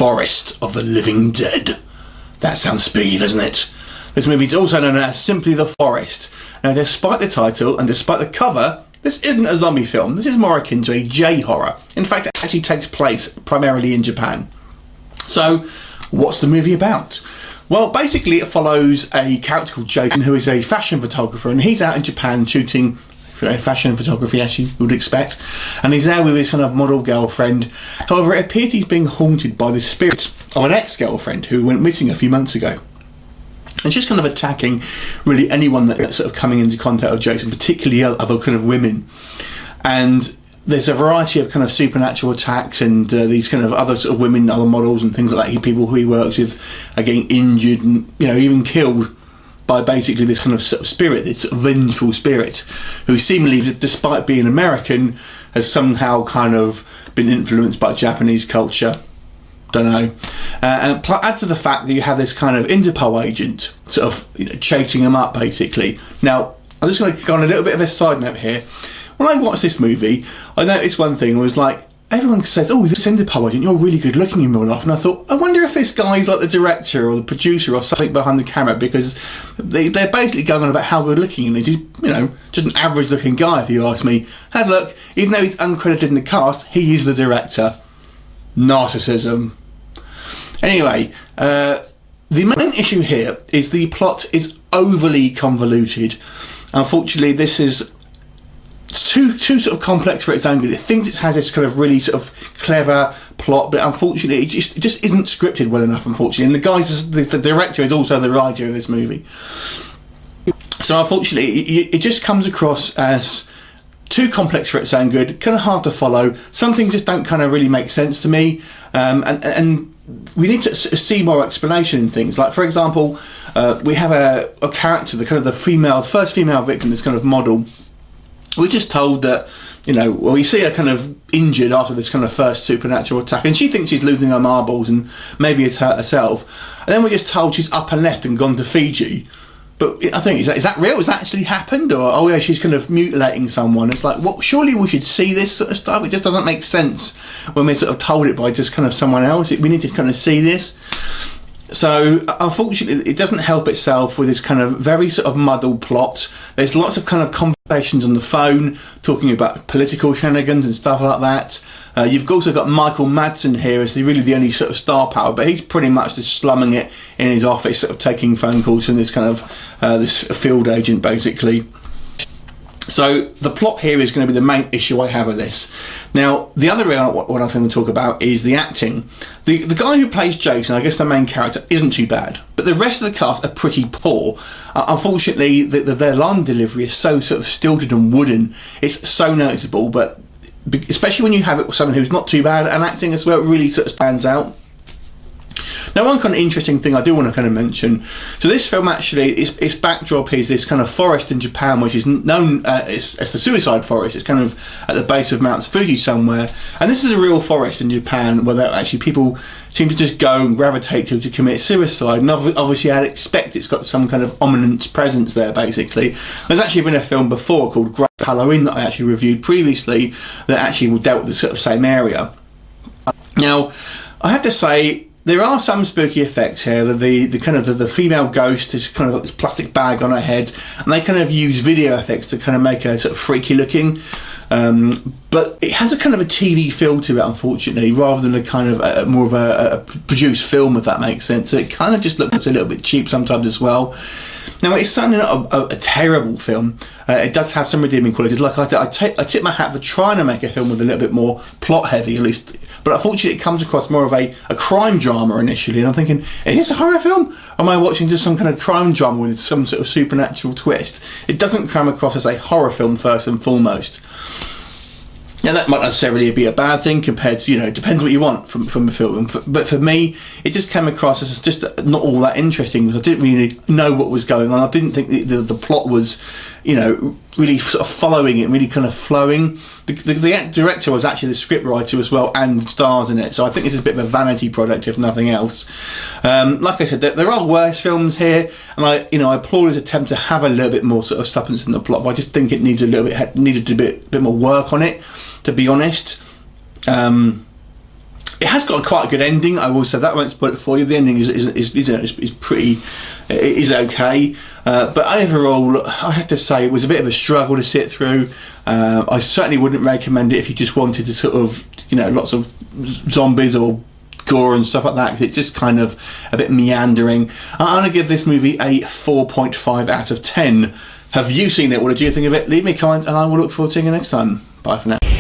Forest of the Living Dead. That sounds spooky, doesn't it? This movie is also known as simply The Forest. Now, despite the title and despite the cover, this isn't a zombie film. This is more akin to a J-horror. In fact, it actually takes place primarily in Japan. So, what's the movie about? Well, basically it follows a character called Jason, who is a fashion photographer, and he's out in Japan shooting fashion photography, as you would expect, and he's there with his kind of model girlfriend. However, it appears he's being haunted by the spirit of an ex-girlfriend who went missing a few months ago. And she's kind of attacking really anyone that's sort of coming into contact with Jason, particularly other kind of women. And there's a variety of kind of supernatural attacks, and these kind of other sort of women, other models and things like that, people who he works with are getting injured and, you know, even killed by basically this kind of sort of spirit, this sort of vengeful spirit, who seemingly, despite being American, has somehow kind of been influenced by Japanese culture. Don't know. And add to the fact that you have this kind of Interpol agent sort of, you know, chasing him up, basically. Now, I'm just going to go on a little bit of a side note here. When I watched this movie, I noticed one thing. I was like, everyone says, oh, this Interpol agent, you're really good looking in real life. And I thought, I wonder if this guy's like the director or the producer or something behind the camera, because they're basically going on about how good looking he is. He's, you know, just an average looking guy, if you ask me. Have a look, even though he's uncredited in the cast, he is the director. Narcissism. Anyway, the main issue here is the plot is overly convoluted. Unfortunately, this is too sort of complex for its own good. It thinks it has this kind of really sort of clever plot, but unfortunately, it just isn't scripted well enough. Unfortunately, and the director is also the writer of this movie. So unfortunately, it just comes across as too complex for its own good, kind of hard to follow. Some things just don't kind of really make sense to me, and we need to see more explanation in things. Like, for example, we have a character, the kind of the first female victim, this kind of model. We're just told that, you know, well, you see her kind of injured after this kind of first supernatural attack, and she thinks she's losing her marbles and maybe it's hurt herself. And then we're just told she's up and left and gone to Fiji. But I think, is that real? Has that actually happened? Or, oh yeah, she's kind of mutilating someone. It's like, well, surely we should see this sort of stuff. It just doesn't make sense when we're sort of told it by just kind of someone else. We need to kind of see this. So, unfortunately, it doesn't help itself with this kind of very sort of muddled plot. There's lots of kind of conversations on the phone talking about political shenanigans and stuff like that. You've also got Michael Madsen here as really the only sort of star power, but he's pretty much just slumming it in his office, sort of taking phone calls from this kind of this field agent, basically. So the plot here is going to be the main issue I have with this. Now, the other area what I think we'll talk about is the acting. The guy who plays Jason, I guess the main character, isn't too bad, but the rest of the cast are pretty poor. Unfortunately, their line delivery is so sort of stilted and wooden. It's so noticeable, but especially when you have it with someone who's not too bad at acting as well, it really sort of stands out. Now, one kind of interesting thing I do want to kind of mention. So this film actually, its backdrop is this kind of forest in Japan, which is known as the Suicide Forest. It's kind of at the base of Mount Fuji somewhere. And this is a real forest in Japan where actually people seem to just go and gravitate to commit suicide. And obviously I'd expect it's got some kind of ominous presence there, basically. There's actually been a film before called Great Halloween that I actually reviewed previously that actually dealt with the sort of same area. Now, I have to say, there are some spooky effects here. The kind of the female ghost is kind of got this plastic bag on her head, and they kind of use video effects to kind of make her sort of freaky looking. But it has a kind of a TV feel to it, unfortunately, rather than a kind of more of a produced film, if that makes sense. So it kind of just looks a little bit cheap sometimes as well. Now, it's certainly not a terrible film. It does have some redeeming qualities. Like I tip my hat for trying to make a film with a little bit more plot heavy, at least. But unfortunately, it comes across more of a crime drama initially. And I'm thinking, is this a horror film? Or am I watching just some kind of crime drama with some sort of supernatural twist? It doesn't come across as a horror film first and foremost. Now, that might necessarily be a bad thing compared to, it depends what you want from a film. But for me, it just came across as just not all that interesting, because I didn't really know what was going on. I didn't think the plot was, really sort of following it, really kind of flowing. The director was actually the script writer as well and stars in it, so I think it's a bit of a vanity project, if nothing else. Like I said, there are worse films here, and I applaud his attempt to have a little bit more sort of substance in the plot, but I just think it needed a bit more work on it, to be honest. It has got quite a good ending, I will say that. I won't spoil it for you. The ending is pretty, is okay, but overall, I have to say it was a bit of a struggle to sit through. I certainly wouldn't recommend it if you just wanted to sort of, lots of zombies or gore and stuff like that, because it's just kind of a bit meandering. I'm going to give this movie a 4.5 out of 10. Have you seen it? What did you think of it? Leave me a comment and I will look forward to seeing you next time. Bye for now.